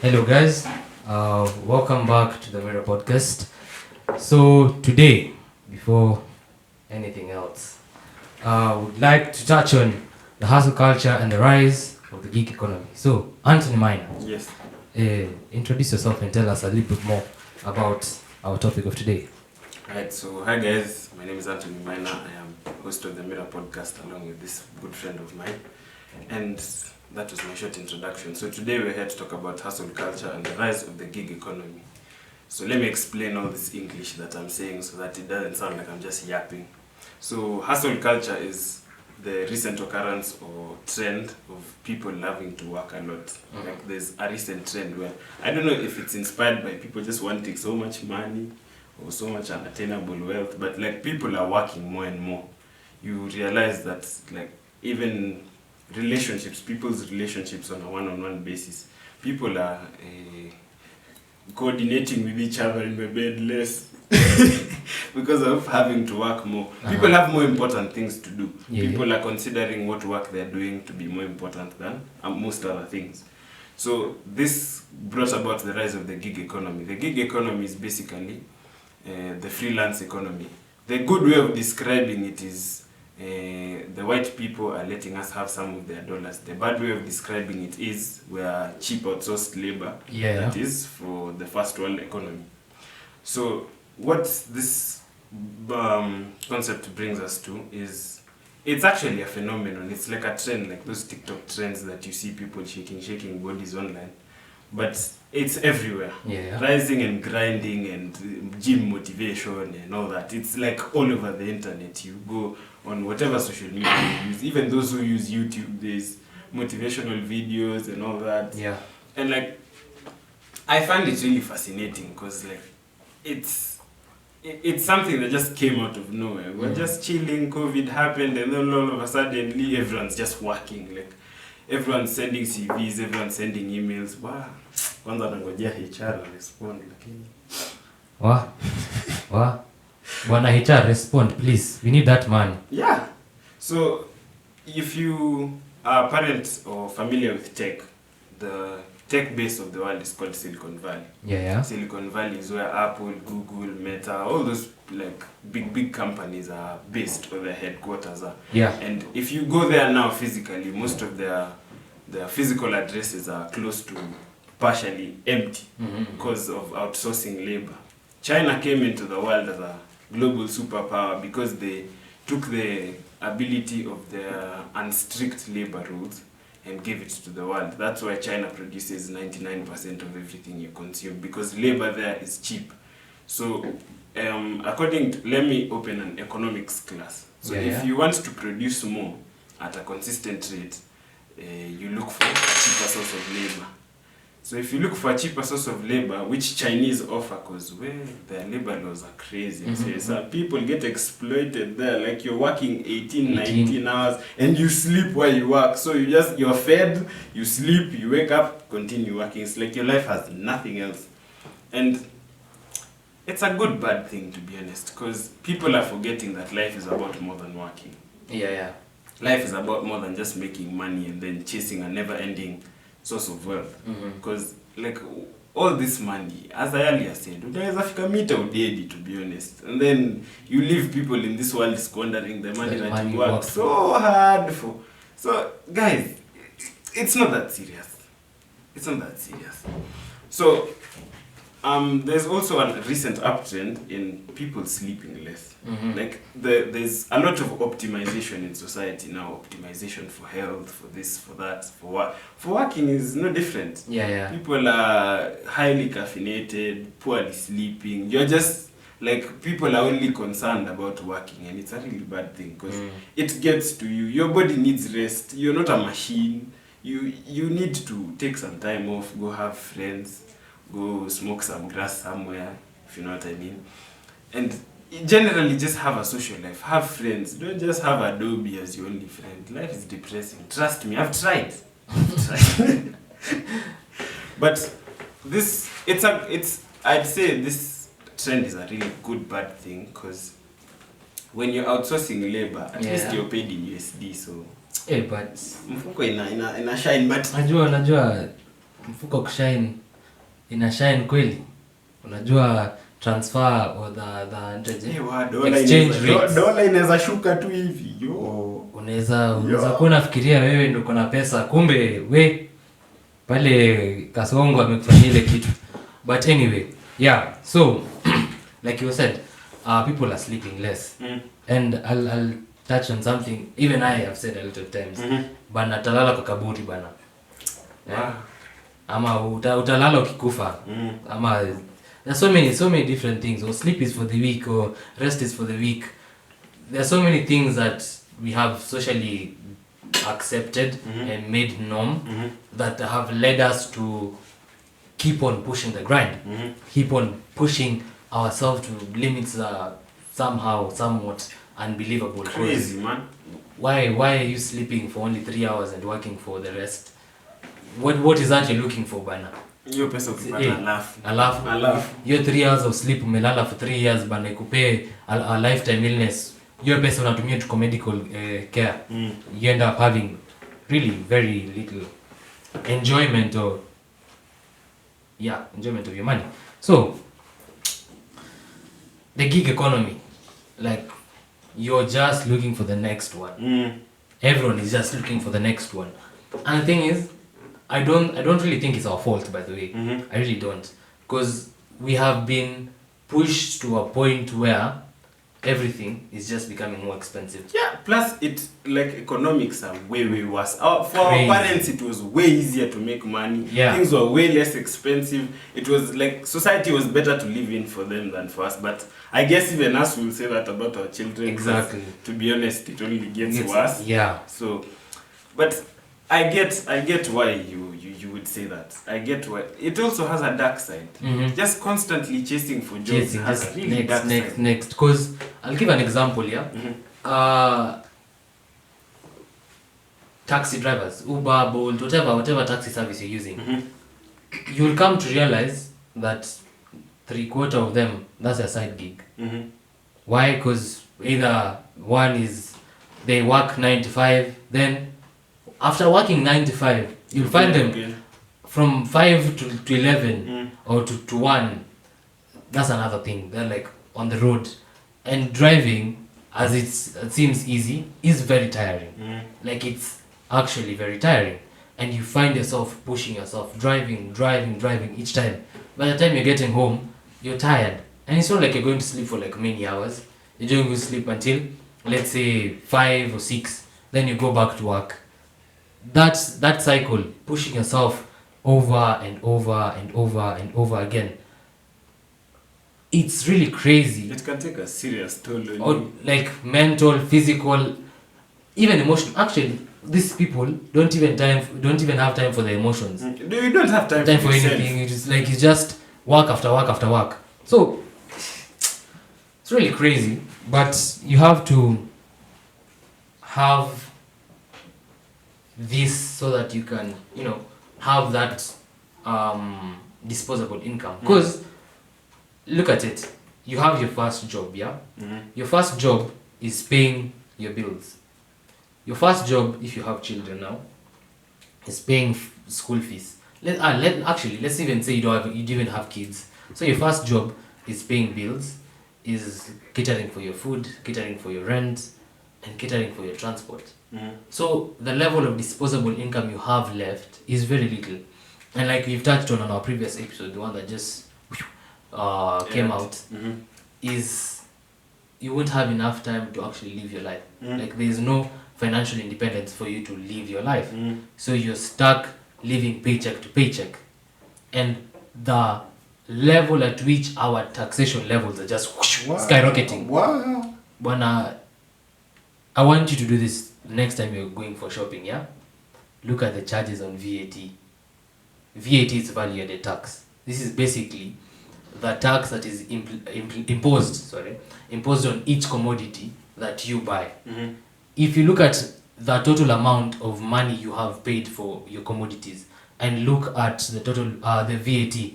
Hello, guys. Welcome back to the Mirror Podcast. So today, before anything else, would like to touch on the hustle culture and the rise of the gig economy. So, Anthony Minor, Yes. introduce yourself and tell us a little bit more about our topic of today. Right. So, hi guys. My name is Anthony Minor. I am host of the Mirror Podcast along with this good friend of mine, and that was my short introduction. So today we're here to talk about hustle culture and the rise of the gig economy. So let me explain all this English that I'm saying so that it doesn't sound like I'm just yapping. So hustle culture is the recent occurrence or trend of people loving to work a lot. Mm-hmm. Like there's a recent trend where, I don't know if it's inspired by people just wanting so much money or so much unattainable wealth, but like people are working more and more. You realize that like even people's relationships on a one-on-one basis, people are coordinating with each other in the bed less because of having to work more. People have more important things to do. People are considering what work they're doing to be more important than most other things. So this brought about the rise of the gig economy. The gig economy is basically the freelance economy. The good way of describing it is the white people are letting us have some of their dollars. The bad way of describing it is we are cheap outsourced labor. That is for the first world economy. So what this concept brings us to is it's actually a phenomenon. It's like a trend, like those TikTok trends that you see people shaking bodies online. But it's everywhere. Rising and grinding and gym motivation and all that. It's like all over the internet. You go on whatever social media you use. Even those who use YouTube, there's motivational videos and all that. And like, I find it really fascinating because like, it's something that just came out of nowhere. We're just chilling, COVID happened, and then all of a sudden everyone's just working. Like, everyone's sending CVs, everyone's sending emails. Wow. Kwanza nangojea HR respond lakini. Bwana HR respond please. We need that money. Yeah. So if you are a parent or familiar with tech, the tech base of the world is called Silicon Valley. Silicon Valley is where Apple, Google, Meta, all those like big companies are based, or their headquarters are. And if you go there now physically, most of their physical addresses are close to partially empty because of outsourcing labor. China came into the world as a global superpower because they took the ability of their unstrict labor rules and gave it to the world. That's why China produces 99% of everything you consume, because labor there is cheap. So let me open an economics class. So if you want to produce more at a consistent rate, you look for a cheaper source of labor. So if you look for a cheaper source of labor, which Chinese offer, because their labor laws are crazy. So people get exploited there, like you're working 19 hours and you sleep while you work. So you're fed, you sleep, you wake up, continue working. It's like your life has nothing else. And it's a good bad thing, to be honest, because people are forgetting that life is about more than working. Life is about more than just making money and then chasing a never-ending source of wealth. Because like all this money, as I earlier said, unaweza fika mita udedi, to be honest, and then you leave people in this world squandering the money that you work so hard for. So guys, it's not that serious. So there's also a recent uptrend in people sleeping less. Like there's a lot of optimization in society now. Optimization for health, for this, for that, for work. For working is no different. People are highly caffeinated, poorly sleeping. You're just like, people are only concerned about working, and it's a really bad thing because it gets to you. Your body needs rest. You're not a machine. You need to take some time off, go have friends, go smoke some grass somewhere, if you know what I mean. And generally just have a social life, have friends. Don't just have Adobe as your only friend. Life is depressing. Trust me, I've tried. But I'd say this trend is a really good bad thing, because when you're outsourcing labor, at least you're paid in USD, so but mfuko ina shine, but najua mfuko kushine ina shine kweli. Unajua transfer or the exchange rates. Dola inaweza shuka tu hivi. Unaweza kuwa unafikiria wewe ndio kuna pesa, kumbe we pale Kasongo amekufanyia ile kitu. But anyway, yeah. So like you said, people are sleeping less. And I'll touch on something even I have said a lot of times. Bana talala kwa kaburi bana. Yeah. Ama utalala ukikufa. Ama there's so many different things. Or sleep is for the weak, or rest is for the weak. There are so many things that we have socially accepted and made norm that have led us to keep on pushing the grind, keep on pushing ourselves to limits that are somehow somewhat unbelievable. Crazy, man. Why are you sleeping for only 3 hours and working for the rest? What is that you're looking for, bana? Hiyo pesa ukipata alafu hiyo 3 hours of sleep umelala for 3 years bana, ikupe a lifetime illness. Hiyo pesa unatumia to medical care. You end up having really very little enjoyment of your money. So the gig economy, like you're just looking for the next one. Everyone is just looking for the next one. And the thing is, I don't really think it's our fault, by the way. I really don't, because we have been pushed to a point where everything is just becoming more expensive. Yeah, plus it like economics are way worse. For our parents it was way easier to make money. Yeah. Things were way less expensive. It was like society was better to live in for them than for us. But I guess even us will say that about our children. Exactly. To be honest, it only gets worse. Yeah. So, but I get why you would say that. I get why. It also has a dark side. Just constantly chasing for jobs has a really dark side. Next. Because I'll give an example here. Taxi drivers, Uber, Bolt, whatever taxi service you're using, you'll come to realize that 3/4 of them, that's a side gig. Why? Because either one is they work 9 to 5, then after working 9 to 5, you'll find them from 5 to 11 or to 1. That's another thing. They're like on the road. And driving, as it seems easy, is very tiring. Like it's actually very tiring. And you find yourself pushing yourself, driving each time. By the time you're getting home, you're tired. And it's not like you're going to sleep for like many hours. You're going to sleep until, let's say, 5 or 6. Then you go back to work. That cycle, pushing yourself over and over again, it's really crazy. It can take a serious toll on you. Like mental, physical, even emotional. Actually, these people don't even have time for their emotions. You don't have time for anything. It's like you just work after work. So it's really crazy. But you have to have this so that you can, have that disposable income. Because look at it. You have your first job, yeah? Your first job is paying your bills. Your first job, if you have children now, is paying school fees. Let's even say you don't even have kids. So your first job is paying bills, is catering for your food, catering for your rent, and catering for your transport. So the level of disposable income you have left is very little. And like we've touched on our previous episode, the one that just came out, is you won't have enough time to actually live your life. Like there's no financial independence for you to live your life. So you're stuck living paycheck to paycheck. And the level at which our taxation levels are just skyrocketing. Wow. Bwana, I want you to do this next time you're going for shopping, yeah? Look at the charges on VAT. VAT is value added tax. This is basically the tax that is imposed on each commodity that you buy. If you look at the total amount of money you have paid for your commodities and look at the total the VAT,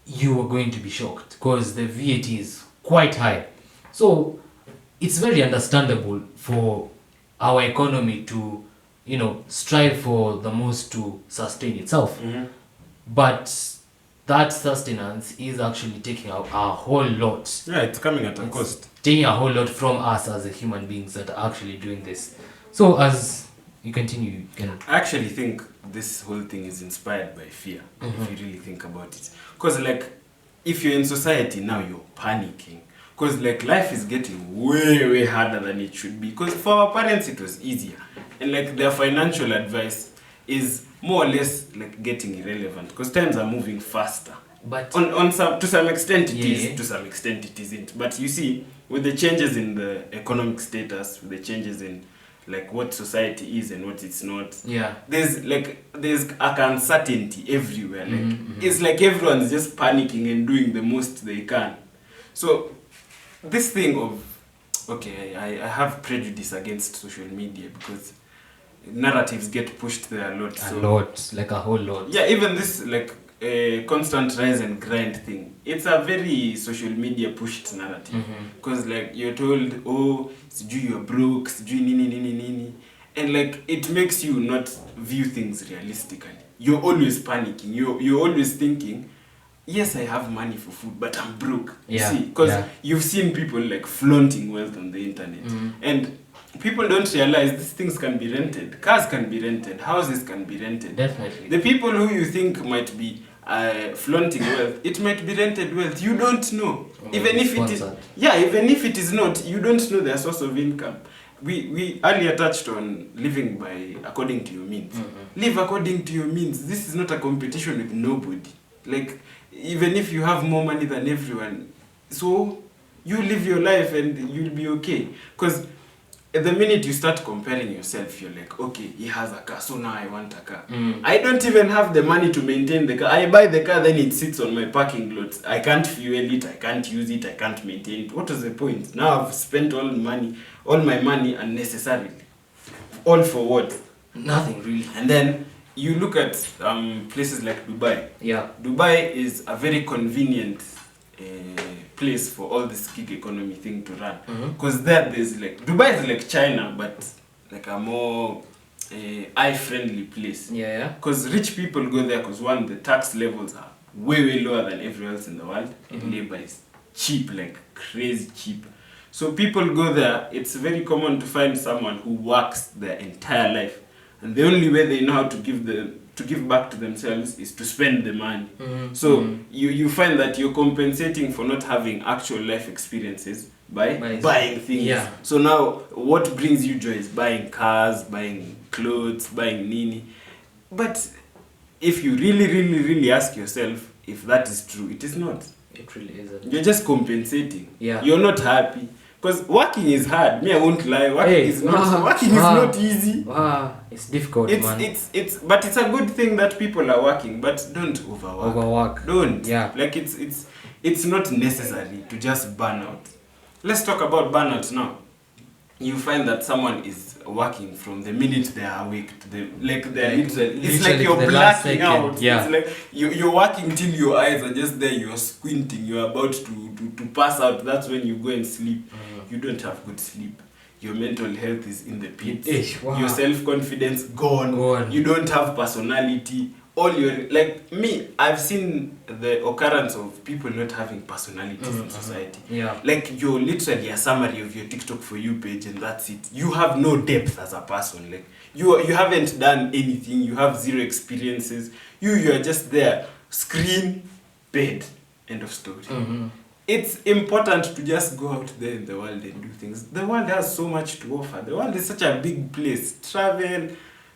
you are going to be shocked because the VAT is quite high. So it's very understandable for our economy to, strive for the most to sustain itself. But that sustenance is actually taking a whole lot. Yeah, it's coming at a cost. Taking a whole lot from us as a human beings that are actually doing this. So as you continue, you can... I actually think this whole thing is inspired by fear, if you really think about it. Because, like, if you're in society now, you're panicking. Because, like, life is getting way, way harder than it should be. Because for our parents, it was easier. And, like, their financial advice is more or less, like, getting irrelevant. Because times are moving faster. But to some extent it is, to some extent it isn't. But you see, with the changes in the economic status, with the changes in like what society is and what it's not, there's a uncertainty everywhere. Like it's like everyone's just panicking and doing the most they can. So this thing of I have prejudice against social media because narratives get pushed there a lot. Like a whole lot. Yeah, even this like constant rise and grind thing, it's a very social media pushed narrative because like you're told, oh, you're broke, nini, and like it makes you not view things realistically. You're always panicking, you're always thinking, yes, I have money for food, but I'm broke. You see, because you've seen people like flaunting wealth on the internet and people don't realize these things can be rented. Cars can be rented. Houses can be rented. Definitely. The people who you think might be flaunting wealth, it might be rented wealth. You don't know. Even if it is not, you don't know their source of income. We earlier touched on living by according to your means. Live according to your means. This is not a competition with nobody. Like, even if you have more money than everyone, so you live your life and you'll be okay. Because the minute you start comparing yourself, you're like, okay, he has a car, so now I want a car. I don't even have the money to maintain the car. I buy the car, then it sits on my parking lot. I can't fuel it, I can't use it, I can't maintain it. What is the point? Now I've spent all my money unnecessarily. All for what? Nothing really. And then you look at places like Dubai. Yeah. Dubai is a very convenient place for all this gig economy thing to run, because there's like Dubai is like China but like a more eye-friendly place. Because rich people go there because one, the tax levels are way lower than everywhere else in the world, and labor is cheap, like crazy cheap. So people go there. It's very common to find someone who works their entire life, and the only way they know how to give back to themselves is to spend the money. So you find that you're compensating for not having actual life experiences by buying things. So now what brings you joy is buying cars, buying clothes, buying nini. But if you really ask yourself if that is true, it is not. It really isn't. You're just compensating. You're not happy. Because working is hard. Me, I won't lie. Working is not easy. It's difficult, man. But it's a good thing that people are working. But don't overwork. Don't. Like it's not necessary to just burn out. Let's talk about burnout now. You find that someone is working from the minute they are awake to it's like you're blacking out. It's like you're working till your eyes are just there. You're squinting. You're about to pass out. That's when you go and sleep. You don't have good sleep. Your mental health is in the pits. Your self-confidence gone. You don't have personality. Like me, I've seen the occurrence of people not having personalities in society. Like you're literally a summary of your TikTok For You page and that's it. You have no depth as a person. Like you haven't done anything. You have zero experiences. You are just there. Screen, bed, end of story. It's important to just go out there in the world and do things. The world has so much to offer. The world is such a big place. Travel,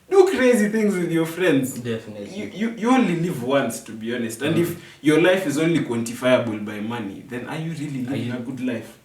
do crazy things with your friends. Definitely. You only live once, to be honest. And if your life is only quantifiable by money, then are you really living a good life?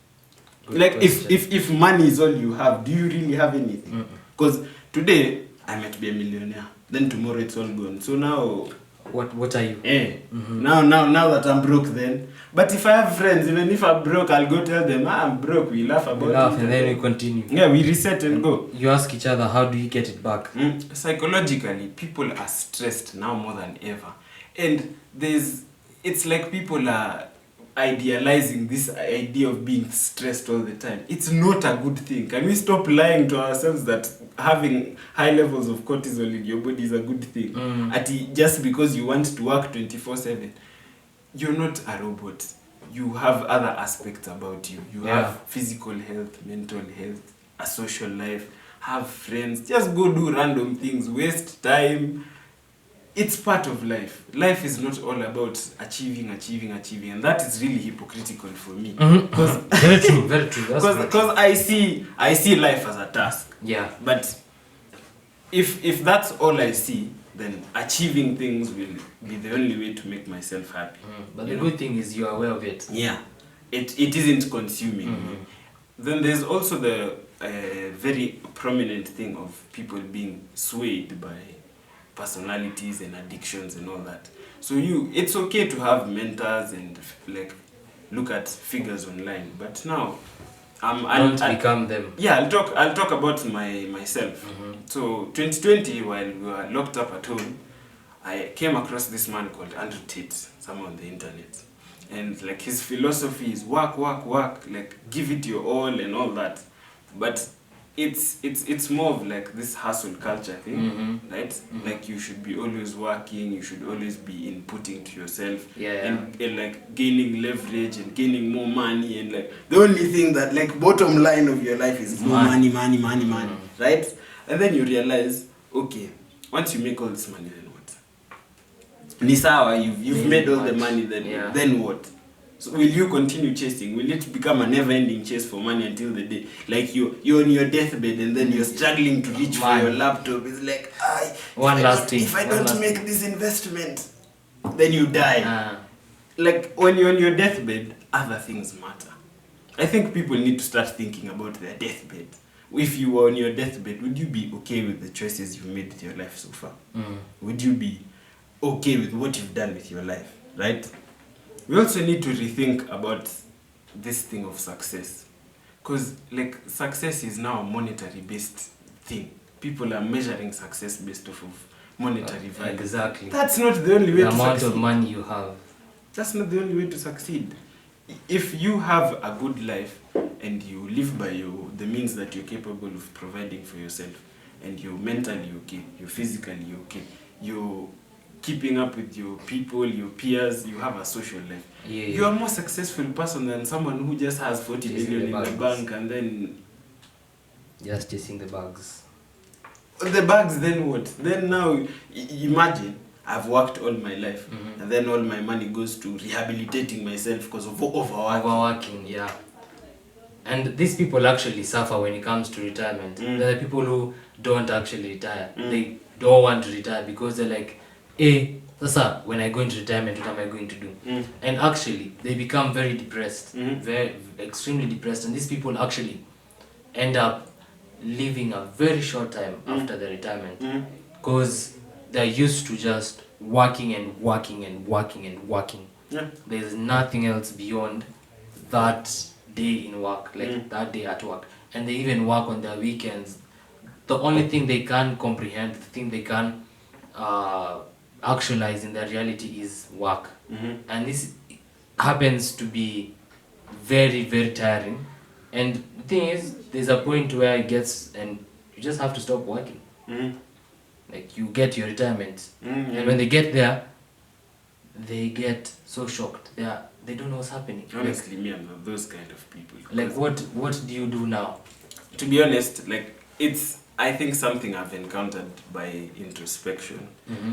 If money is all you have, do you really have anything? Because today I might be a millionaire, then tomorrow it's all gone. So now what are you? Now that I'm broke then. But if I have friends, even if I'm broke, I'll go tell them, I'm broke. We laugh about it. And then we continue. We reset and go. You ask each other, how do you get it back? Psychologically, people are stressed now more than ever. And it's like people are idealizing this idea of being stressed all the time. It's not a good thing. Can we stop lying to ourselves that having high levels of cortisol in your body is a good thing? Just because you want to work 24/7. you're not a robot. You have other aspects about you. You have physical health, mental health, a social life, have friends. Just go do random things, waste time. It's part of life. Life is not all about achieving, and that is really hypocritical for me. Because very true. Because I see life as a task. Yeah. But if that's all I see, then achieving things will be the only way to make myself happy. But the good thing is you're aware of it. Yeah. It isn't consuming me. Then there's also the very prominent thing of people being swayed by personalities and addictions and all that. So it's okay to have mentors and like look at figures online, but now don't become them. Yeah, I'll talk about myself. So 2020, while we were locked up at home, I came across this man called Andrew Tate, somewhere on the internet, and like his philosophy is work, like give it your all and all that, but it's more of like this hustle culture thing, right? Like you should be always working, you should always be inputting to yourself, and like gaining leverage and gaining more money, and like the only thing that like bottom line of your life is more money, right? And then you realize, okay, once you make all this money, then what? Nisawa, you've made all the money, then what? So will you continue chasing? Will it become a never-ending chase for money until the day, like you're on your deathbed and then you're struggling to reach for your laptop? It's like, if I don't make this investment, then you die. Like when you're on your deathbed, other things matter. I think people need to start thinking about their deathbed. If you were on your deathbed, would you be okay with the choices you've made with your life so far? Would you be okay with what you've done with your life, right? We also need to rethink about this thing of success, because like success is now a monetary based thing. People are measuring success based off of monetary value. Exactly. That's not the only way to succeed. The amount of money you have. That's not the only way to succeed. If you have a good life and you live by the means that you're capable of providing for yourself, and you're mentally okay, you're physically okay, you're keeping up with your people, your peers, you have a social life. You are a more successful person than someone who just has 40 million in the bank and then just chasing the bags. The bags, then what? Then now, imagine I've worked all my life, and then all my money goes to rehabilitating myself because of overworking. Yeah. And these people actually suffer when it comes to retirement. There are people who don't actually retire. They don't want to retire because they're like, sasa, when I go into retirement, what am I going to do? And actually, they become very depressed, very extremely depressed. And these people actually end up living a very short time after their retirement, because they're used to just working. There's nothing else beyond that day in work, like that day at work. And they even work on their weekends. The only thing they can comprehend, the thing they can actualize in their reality is work. And this happens to be very, very tiring. And the thing is, there's a point where it gets, and you just have to stop working. Like you get your retirement, and when they get there, they get so shocked. They don't know what's happening. Honestly, me, I'm not those kind of people. Like what do you do now? To be honest, like it's, I think, something I've encountered by introspection.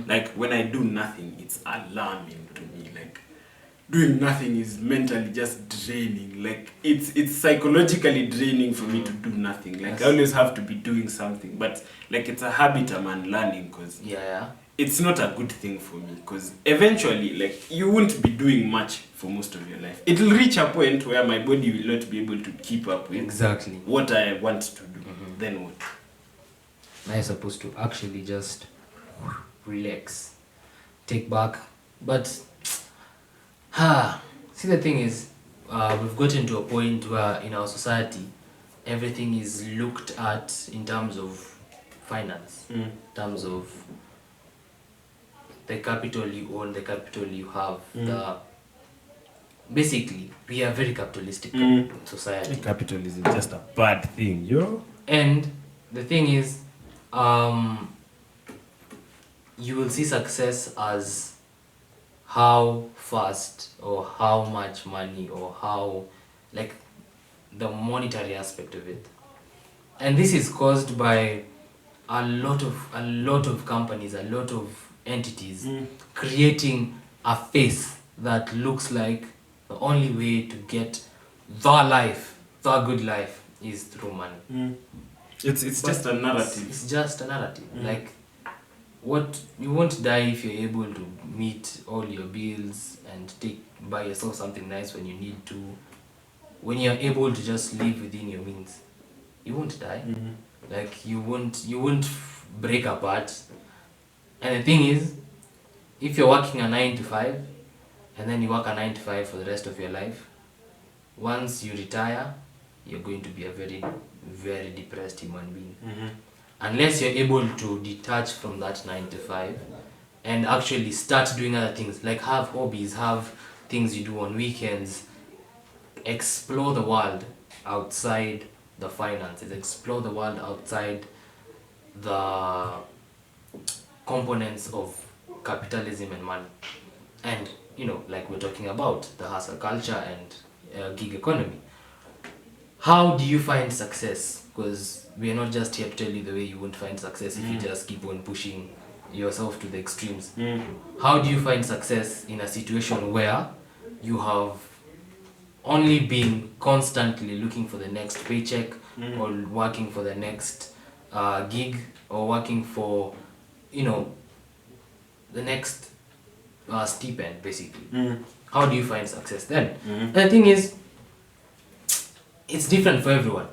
Like when I do nothing, it's alarming to me. Like doing nothing is mentally just draining. Like it's psychologically draining for me to do nothing. Like I always have to be doing something, but like it's a habit I'm unlearning, because it's not a good thing for me, because eventually, like, you won't be doing much for most of your life. It'll reach a point where my body will not be able to keep up with what I want to do. Then what? I'm supposed to actually just relax, take back. But see, the thing is, we've gotten to a point where in our society everything is looked at in terms of finance, in terms of the capital you own, the capital you have. Basically, we are very capitalistic society. Capitalism is just a bad thing, yo. And the thing is, you will see success as how fast or how much money or how, like, the monetary aspect of it. And this is caused by a lot of companies, a lot of entities creating a face that looks like the only way to get the good life is through money. It's just a narrative. It's just a narrative. Like, what, you won't die if you're able to meet all your bills and buy yourself something nice when you need to. When you're able to just live within your means, you won't die. Like, you won't break apart. And the thing is, if you're working a 9 to 5 and then you work a 9 to 5 for the rest of your life, once you retire, you're going to be a very, very depressed human being. Unless you're able to detach from that 9 to 5 and actually start doing other things, like have hobbies, have things you do on weekends, explore the world outside the finances, explore the world outside the components of capitalism and money. And, like we're talking about the hustle culture and gig economy. How do you find success? Because we are not just here to tell you the way you won't find success if you just keep on pushing yourself to the extremes. How do you find success in a situation where you have only been constantly looking for the next paycheck or working for the next gig or working for, the next stipend, basically? How do you find success then? And the thing is, it's different for everyone.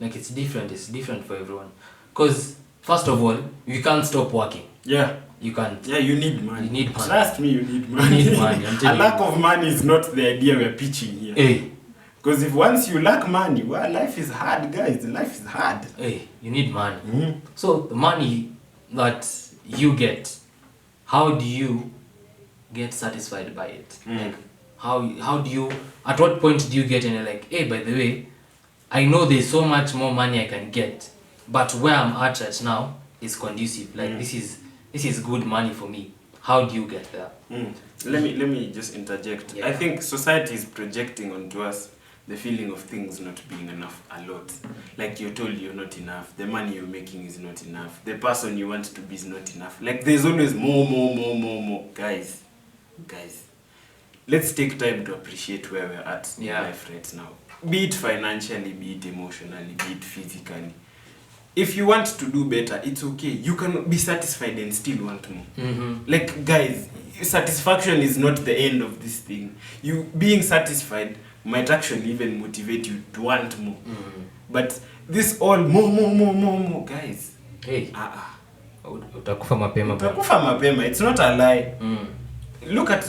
Like, it's different for everyone. Because, first of all, you can't stop working. Yeah. You can't. Yeah, you need money. You need money. Trust me, you need money. You need money. I'm telling A lack of money is not the idea we're pitching here. Hey. Because if once you lack money, well, life is hard, guys. Life is hard. Hey, you need money. So, the money that you get, how do you get satisfied by it? Like, how do you, at what point do you get and you're like, hey, by the way, I know there's so much more money I can get, but where I'm at right now is conducive. Like, this is good money for me. How do you get there? Let me just interject. Yeah. I think society is projecting onto us the feeling of things not being enough a lot. Like, you're told you're not enough. The money you're making is not enough. The person you want to be is not enough. Like, there's always more. Guys, let's take time to appreciate where we're at in life right now. Be it financially, be it emotionally, be it physically. If you want to do better, it's okay. You can be satisfied and still want more. Like, guys, satisfaction is not the end of this thing. You being satisfied might actually even motivate you to want more. But this all more, guys. Hey. Utakufa mapema. Utakufa mapema. It's not a lie. Look at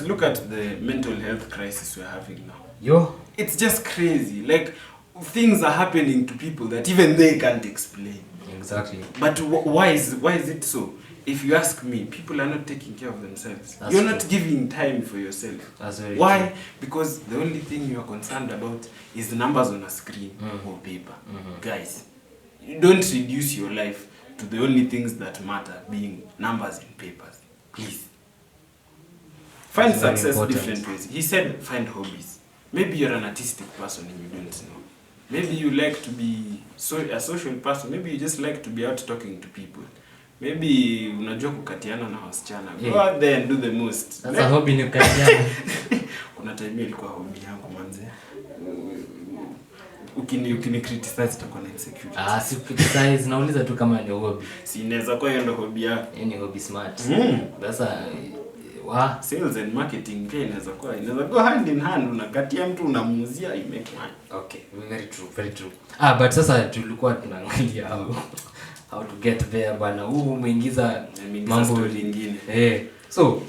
the mental health crisis we're having now. Yo. It's just crazy. Like, things are happening to people that even they can't explain. Exactly. But why is it so? If you ask me, people are not taking care of themselves. That's You're true. not giving time for yourself. That's very Why? true. Because the only thing you are concerned about is the numbers on a screen or paper. Guys, you don't reduce your life to the only things that matter being numbers in papers. Please. Find That's very success important. different ways. He said find hobbies. Maybe you're an artistic person and you don't know. Maybe you like to be a social person. Maybe you just like to be out talking to people. Maybe unajua kukatiana na wasichana. Go out there and do the most. That's a hobby ni kukatiana. Kuna time ilikuwa hobby yangu manze. Ukini criticize itakuwa na insecurity. Si criticize, nauliza tu kama ni hobby. Si inaweza kuwa hiyo ndo hobby yako. Ni hobby smart. Sasa sales and marketing pia inaweza go hand in hand. Unakatia mtu unamuuzia you make money. Okay, very true. But sasa tulikuwa tunaangalia how to get there bana. Umeingiza mambo lingine. So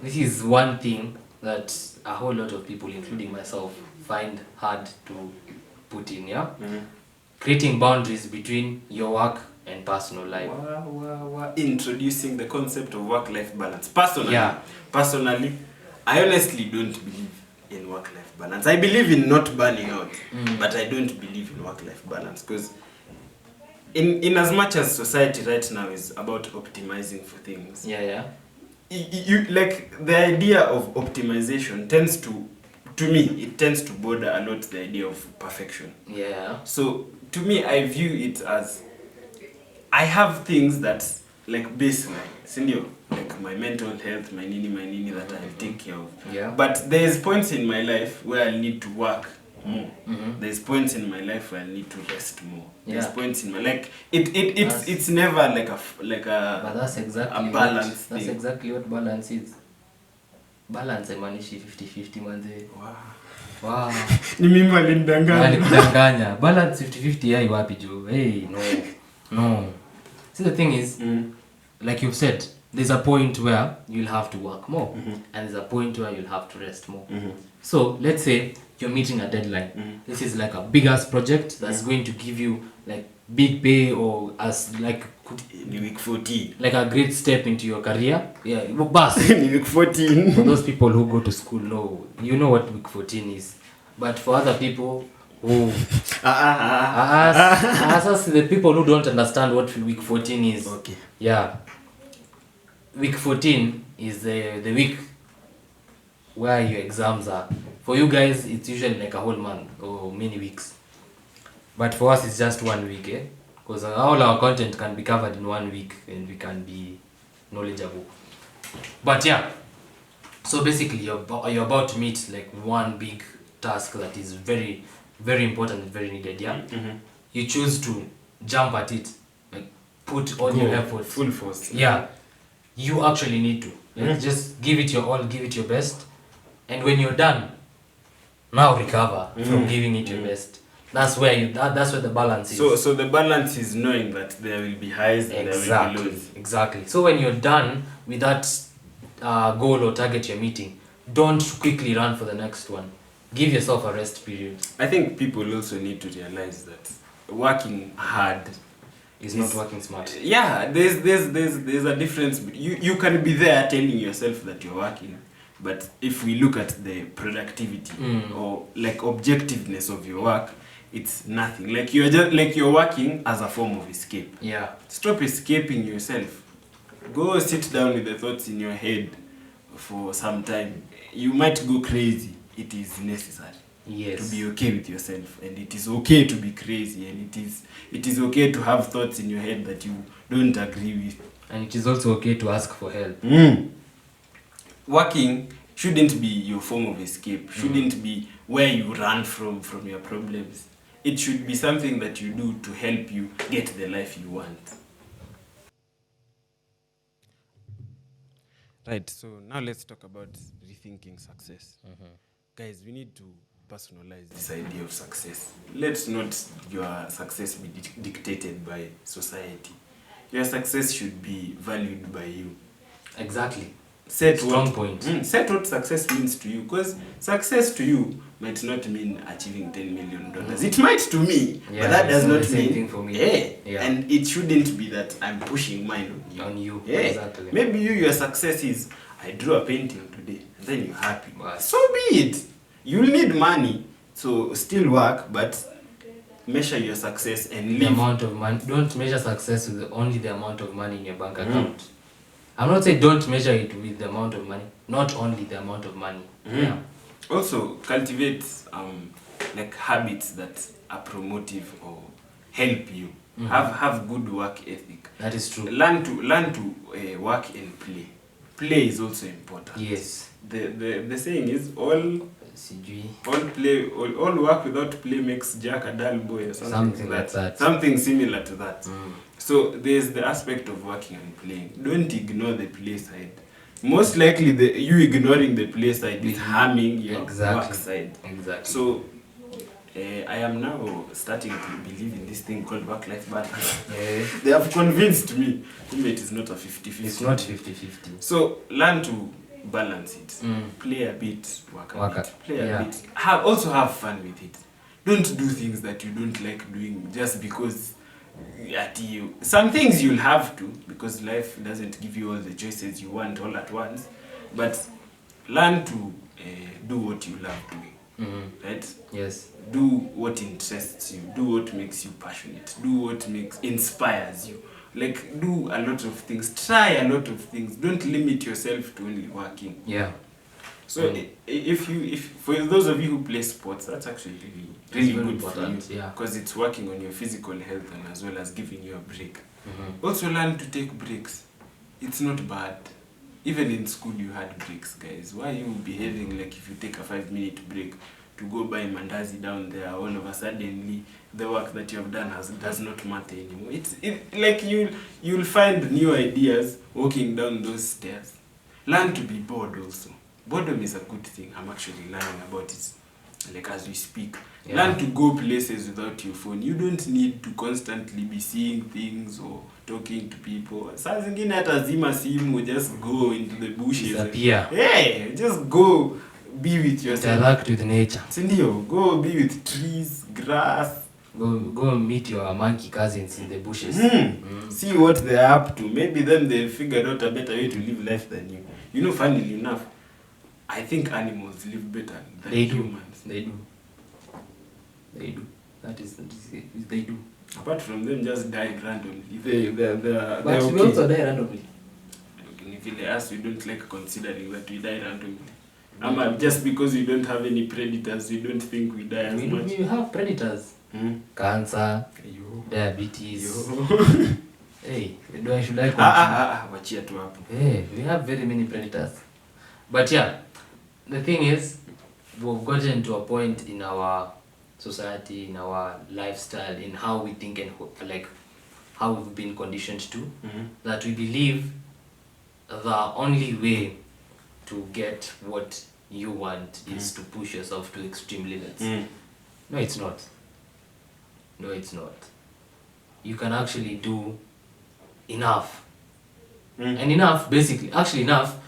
this is one thing that a whole lot of people, including myself, find hard to put in, creating boundaries between your work and personal life. Introducing the concept of work-life balance. Personally, I honestly don't believe in work-life balance. I believe in not burning out, but I don't believe in work-life balance because in as much as society right now is about optimizing for things. Yeah. You like the idea of optimization tends to me, it tends to border a lot the idea of perfection. Yeah. So to me, I view it as I have things that like baseline, sindio, like my mental health, my nini that I'll take care of. Yeah. But there's points in my life where I need to work more. Mm-hmm. There's points in my life where I need to rest more. Yeah. There's points in my it's never like a but that's exactly a balance thing. That's exactly what balance is. Balance haimanishi 50-50 manze. Wow. Ni mimi walinidanganya. Balance 50-50 hai wapi jo? Hey, no. See, the thing is, like you've said, there's a point where you'll have to work more, and there's a point where you'll have to rest more. So let's say you're meeting a deadline. This is like a big ass project that's going to give you like big pay, or as like week 14, like a great step into your career. Yeah, bus. week 14. For those people who go to school, no, you know what week 14 is. But for other people who the people who don't understand what week 14 is. Okay. Yeah. Week 14 is the week where your exams are. For you guys, it's usually like a whole month or many weeks. But for us, it's just 1 week, eh? Because all our content can be covered in 1 week and we can be knowledgeable. But yeah, so basically you're about to meet like one big task that is very, very important and very needed, yeah? You choose to jump at it, like put all your effort. Full force. Yeah. You actually need to. Like, just give it your all, give it your best. And when you're done, now recover from giving it your best. That's where that's where the balance is. So the balance is knowing that there will be highs and there will be lows. Exactly. So when you're done with that goal or target you're meeting, don't quickly run for the next one. Give yourself a rest period. I think people also need to realize that working hard is not working smart. Yeah, there's a difference. You can be there telling yourself that you're working, but if we look at the productivity or like objectiveness of your work, it's nothing. Like you're working as a form of escape. Yeah. Stop escaping yourself. Go sit down with the thoughts in your head for some time. You might go crazy. It is necessary. Yes. To be okay with yourself, and it is okay to be crazy, and it is okay to have thoughts in your head that you don't agree with, and it is also okay to ask for help. Working shouldn't be your form of escape, shouldn't be where you run from your problems. It should be something that you do to help you get the life you want. Right, so now let's talk about rethinking success. Guys, we need to personalize this idea of success. Let's not your success be dictated by society. Your success should be valued by you. Exactly. Set what success means to you, because success to you might not mean achieving $10 million. It might to me, but that does not mean for me. Yeah. And it shouldn't be that I'm pushing mine on you. Yeah. Exactly. Maybe your success is I drew a painting today, and then you're happy. Wow. So be it. You'll need money, so still work, but measure your success and live. The amount of money. Don't measure success with only the amount of money in your bank account. I'm not saying don't measure it with the amount of money, not only the amount of money. Yeah. Also, cultivate like habits that are promotive or help you. Have good work ethic. That is true. Learn to work and play. Play is also important. Yes. The saying is all work without play makes Jack a dull boy, or something like that. Something similar to that. So there's the aspect of working and playing. Don't ignore the play side. Most likely you ignoring the play side is harming your work side. Exactly. So I am now starting to believe in this thing called work-life balance. They have convinced me it is not a 50-50. It's not 50-50. So learn to balance it. Play a bit, work a bit. Play a bit. Also have fun with it. Don't do things that you don't like doing just because some things you'll have to, because life doesn't give you all the choices you want all at once. But learn to do what you love doing. right? Yes. Do what interests you. Do what makes you passionate. Do what inspires you. Like, do a lot of things. Try a lot of things. Don't limit yourself to only working. Yeah. So if for those of you who play sports, that's actually really good important for you. Yeah. Because it's working on your physical health and as well as giving you a break. Also learn to take breaks. It's not bad. Even in school you had breaks, guys. Why are you behaving like if you take a 5-minute break to go buy mandazi down there, all of a sudden the work that you have done does not matter anymore? Like you'll find new ideas walking down those stairs. Learn to be bored also. Boredom is a good thing. I'm actually learning about it, like as we speak. Yeah. Learn to go places without your phone. You don't need to constantly be seeing things or talking to people. Saa zingine hata zima simu, just go into the bushes. Disappear. Yeah, just go be with yourself. Interact with nature. Sindio, go be with trees, grass. Go meet your monkey cousins in the bushes. See what they're up to. Maybe then they've figured out a better way to live life than you. You know, funnily enough, I think animals live better than humans. They do. That is they do. Apart from them just dying randomly. But we also die randomly. If you ask, we don't like considering that we die randomly. Just because we don't have any predators, we don't think we die as much. We have predators. Cancer, diabetes. Hey, should I continue? Wachia tu hapo. Hey, we have very many predators. But yeah, the thing is, we've gotten to a point in our society, in our lifestyle, in how we think and like how we've been conditioned to, that we believe the only way to get what you want is to push yourself to extreme limits. No, it's not. No, it's not. You can actually do enough. And enough, basically, actually enough.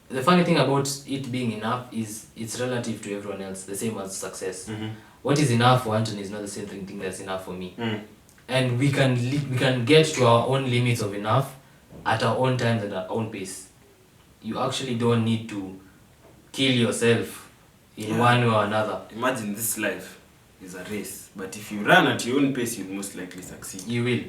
The funny thing about it being enough is it's relative to everyone else, the same as success. What is enough for Anthony is not the same thing that's enough for me. And we can get to our own limits of enough at our own time and our own pace. You actually don't need to kill yourself in one way or another. Imagine this life is a race, but if you run at your own pace, you'll most likely succeed. You will.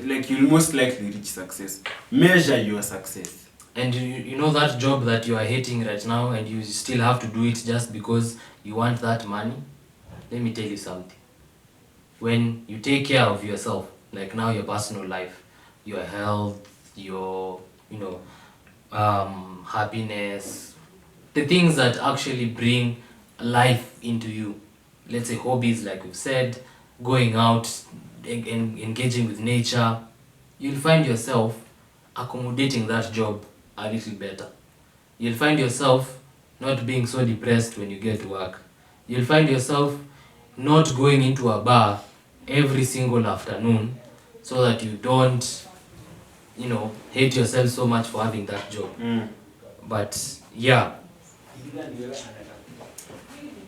Like, you'll most likely reach success. Measure your success. And you know that job that you are hating right now and you still have to do it just because you want that money? Let me tell you something. When you take care of yourself, like now your personal life, your health, your, happiness, the things that actually bring life into you. Let's say hobbies, like we've said, going out, engaging with nature, you'll find yourself accommodating that job a little better. You'll find yourself not being so depressed when you get to work. You'll find yourself not going into a bar every single afternoon so that you don't, hate yourself so much for having that job. But yeah.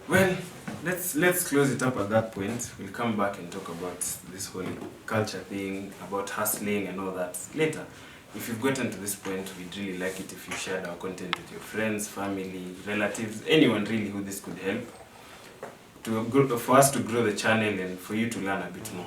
Well, let's close it up at that point. We'll come back and talk about this whole culture thing, about hustling and all that later. If you've gotten to this point, we'd really like it if you shared our content with your friends, family, relatives, anyone really who this could help, for us to grow the channel and for you to learn a bit more.